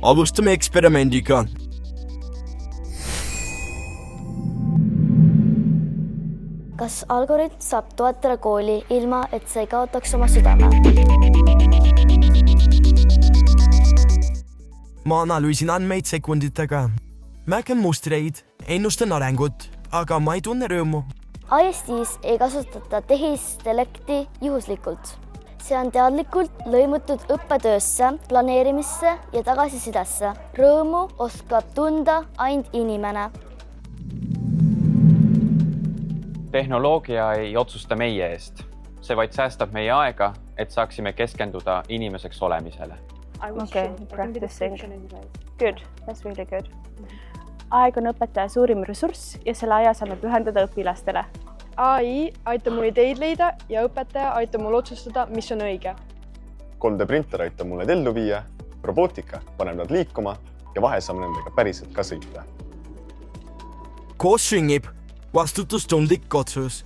Alustame eksperimendiga. Kas algoritm saab toetada kooli ilma, et see kaotaks oma südame? Ma analüüsin andmeid sekunditega. Märkan mustreid, ennustan arengut, aga ma ei tunne rõõmu. IST-s ei kasutata tehisintellekti juhuslikult. See on teadlikult lõimutud õppetöösse, planeerimisse ja tagasisidesse. Rõõmu oskab tunda ainult inimene. Tehnoloogia ei otsusta meie eest. See vaid säästab meie aega, et saaksime keskenduda inimeseks olemisele. Okay, practicing. Good, that's really good. Aeg on õpetaja suurim ressurss ja selle aja saame pühendada õpilastele. AI aitab mul ideid leida ja õpetaja aitab mul otsustada, mis on õige. 3D-printer aitab mulle ellu viia, robootika paneb nad liikuma ja vahel saame nendega päriselt ka sõita. Koos süngib vastutustundlik otsus.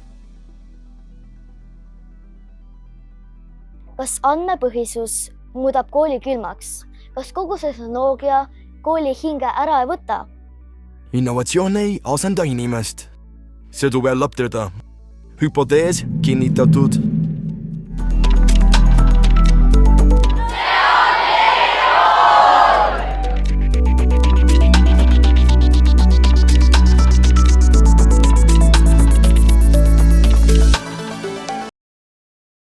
Kas andmepõhisus muudab kooli külmaks? Kas kogu see tehnoloogia kooli hinge ära ei võta? Innovatsioon ei asenda inimest. See tuvellab teda. Hüpotees kinnitatud.